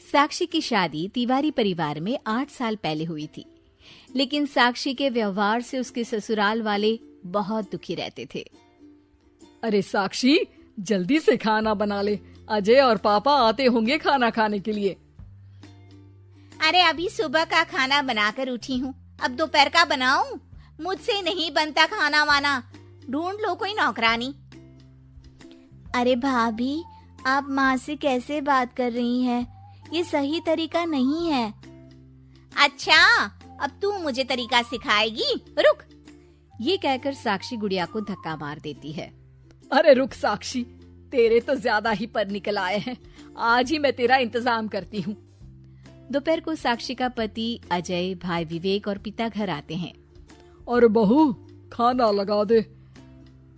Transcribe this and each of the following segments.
साक्षी की शादी तिवारी परिवार में 8 साल पहले हुई थी, लेकिन साक्षी के व्यवहार से उसके ससुराल वाले बहुत दुखी रहते थे। अरे साक्षी, जल्दी से खाना बना ले, अजय और पापा आते होंगे खाना खाने के लिए। अरे अभी सुबह का खाना बनाकर उठी हूँ, अब दोपहर का बनाऊं? मुझसे नहीं बनता खाना वाना, ढूंढ लो कोई नौकरानी। अरे भाभी, आप माँ से कैसे बात कर रही हैं? ये सही तरीका नहीं है। अच्छा, अब तू मुझे तरीका सिखाएगी? रुक। ये कहकर साक्षी गुड़िया को धक्का मार देती है। अरे रुक साक्षी, तेरे तो ज्यादा ही पर निकल आए हैं, आज ही मैं तेरा इंतजाम करती हूँ। दोपहर को साक्षी का पति अजय, भाई विवेक और पिता घर आते हैं। और बहू, खाना लगा दे,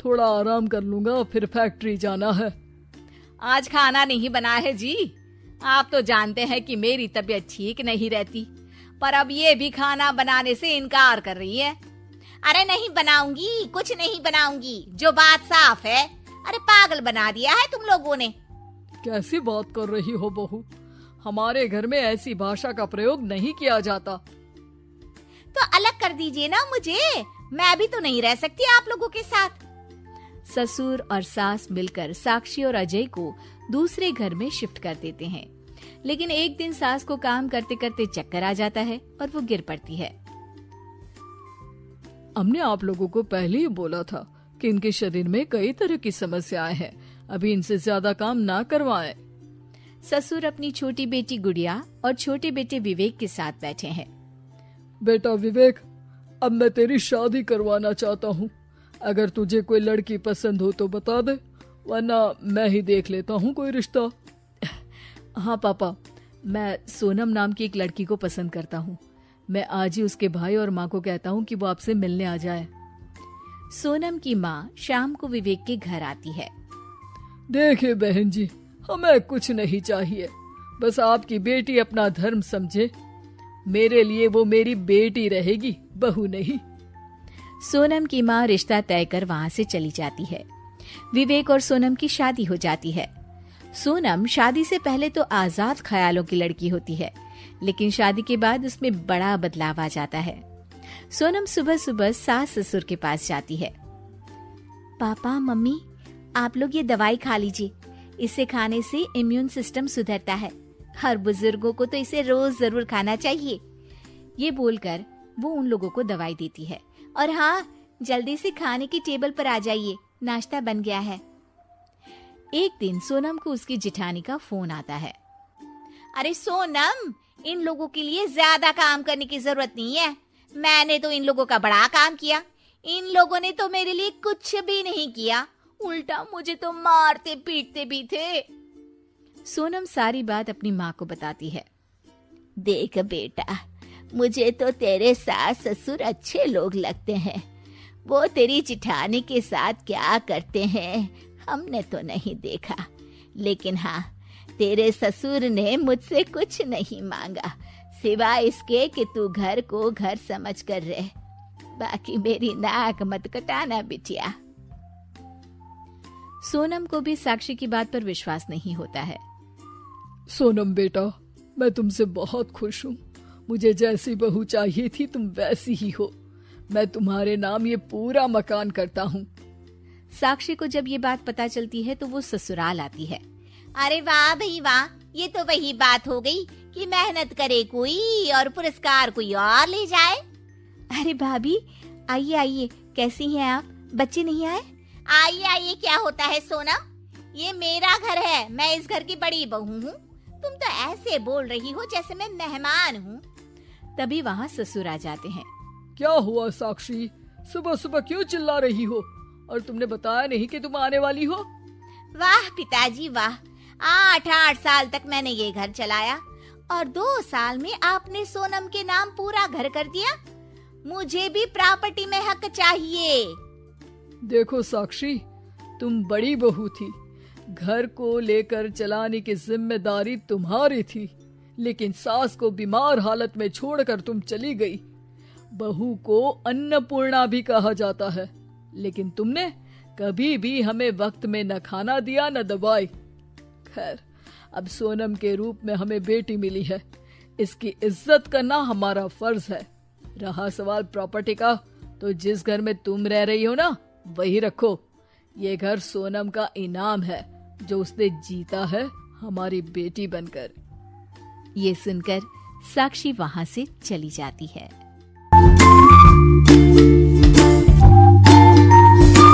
थोड़ा आराम कर लूंगा, फिर फैक्ट्री जाना है। आज खाना नहीं बना है जी, आप तो जानते हैं कि मेरी तबीयत ठीक नहीं रहती, पर अब ये भी खाना बनाने से इनकार कर रही है। अरे नहीं बनाऊंगी, कुछ नहीं बनाऊंगी, जो बात साफ है। अरे पागल बना दिया है तुम लोगों ने। कैसी बात कर रही हो बहू, हमारे घर में ऐसी भाषा का प्रयोग नहीं किया जाता। तो अलग कर दीजिए ना मुझे, मैं भी तो नहीं रह सकती आप लोगों के साथ। ससुर और सास मिलकर साक्षी और अजय को दूसरे घर में शिफ्ट कर देते हैं, लेकिन एक दिन सास को काम करते करते चक्कर आ जाता है और वो गिर पड़ती है। हमने आप लोगों को पहले ही बोला था कि इनके शरीर में कई तरह की समस्याएं हैं, अभी इनसे ज्यादा काम ना करवाएं। ससुर अपनी छोटी बेटी गुड़िया और छोटे बेटे विवेक के साथ बैठे हैं। बेटा विवेक, अब मैं तेरी शादी करवाना चाहता हूँ, अगर तुझे कोई लड़की पसंद हो तो बता दे, वरना मैं ही देख लेता हूँ कोई रिश्ता। हाँ पापा, मैं सोनम नाम की एक लड़की को पसंद करता हूँ, मैं आज ही उसके भाई और माँ को कहता हूँ कि वो आपसे मिलने आ जाए। सोनम की माँ शाम को विवेक के घर आती है। देखिए बहन जी, हमें कुछ नहीं चाहिए, बस आपकी बेटी अपना धर्म समझे, मेरे लिए वो मेरी बेटी रहेगी, बहू नहीं। सोनम की माँ रिश्ता तय कर वहाँ से चली जाती है। विवेक और सोनम की शादी हो जाती है। सोनम शादी से पहले तो आजाद ख्यालों की लड़की होती है, लेकिन शादी के बाद उसमें बड़ा बदलाव आ जाता है। सोनम सुबह सुबह सास ससुर के पास जाती है। पापा मम्मी, आप लोग ये दवाई खा लीजिए, इसे खाने से इम्यून सिस्टम सुधरता है, हर बुजुर्गों को तो इसे रोज जरूर खाना चाहिए। ये बोलकर वो उन लोगों को दवाई देती है। और हाँ, जल्दी से खाने की टेबल पर आ जाइए, नाश्ता बन गया है। एक दिन सोनम को उसकी जिठानी का फोन आता है। अरे सोनम, इन लोगों के लिए ज्यादा काम करने की जरूरत नहीं है, मैंने तो इन लोगों का बड़ा काम किया। इन लोगों ने तो मेरे लिए कुछ भी नहीं किया, उल्टा मुझे तो मारते पीटते भी थे। सोनम सारी बात अपनी माँ को बताती है। देख बेटा, मुझे तो तेरे सास ससुर अच्छे लोग लगते हैं, वो तेरी जिठानी के साथ क्या करते हैं हमने तो नहीं देखा, लेकिन हाँ, तेरे ससुर ने मुझसे कुछ नहीं मांगा, सिवाय इसके कि तू घर को घर समझ कर रहे, बाकी मेरी नाक मत कटाना बिटिया। सोनम को भी साक्षी की बात पर विश्वास नहीं होता है। सोनम बेटा, मैं तुमसे बहुत खुश हूँ, मुझे जैसी बहू चाहिए थी तुम वैसी ही हो, मैं तुम्हारे नाम ये पूरा मकान करता हूँ। साक्षी को जब ये बात पता चलती है तो वो ससुराल आती है। अरे वाह भाई वाह, ये तो वही बात हो गई कि मेहनत करे कोई और पुरस्कार कोई और ले जाए। अरे भाभी, आइए आइए, कैसी हैं आप? बच्चे नहीं आए? आइए आइए, क्या होता है सोनम, ये मेरा घर है, मैं इस घर की बड़ी बहू हूँ, तुम तो ऐसे बोल रही हो जैसे मैं मेहमान हूँ। तभी वहाँ ससुर आ जाते हैं। क्या हुआ साक्षी, सुबह सुबह क्यों चिल्ला रही हो, और तुमने बताया नहीं कि तुम आने वाली हो? वाह पिताजी वाह, 8 साल तक मैंने ये घर चलाया और 2 साल में आपने सोनम के नाम पूरा घर कर दिया। मुझे भी प्रॉपर्टी में हक चाहिए। देखो साक्षी, तुम बड़ी बहू थी, घर को लेकर चलाने की जिम्मेदारी तुम्हारी थी, लेकिन सास को बीमार हालत में छोड़कर तुम चली गई। बहू को अन्नपूर्णा भी कहा जाता है, लेकिन तुमने कभी भी हमें वक्त में न खाना दिया न दवाई। खैर, अब सोनम के रूप में हमें बेटी मिली है, इसकी इज्जत करना हमारा फर्ज है। रहा सवाल प्रॉपर्टी का, तो जिस घर में तुम रह रही हो ना, वही रखो। ये घर सोनम का इनाम है जो उसने जीता है हमारी बेटी बनकर। ये सुनकर साक्षी वहां से चली जाती है।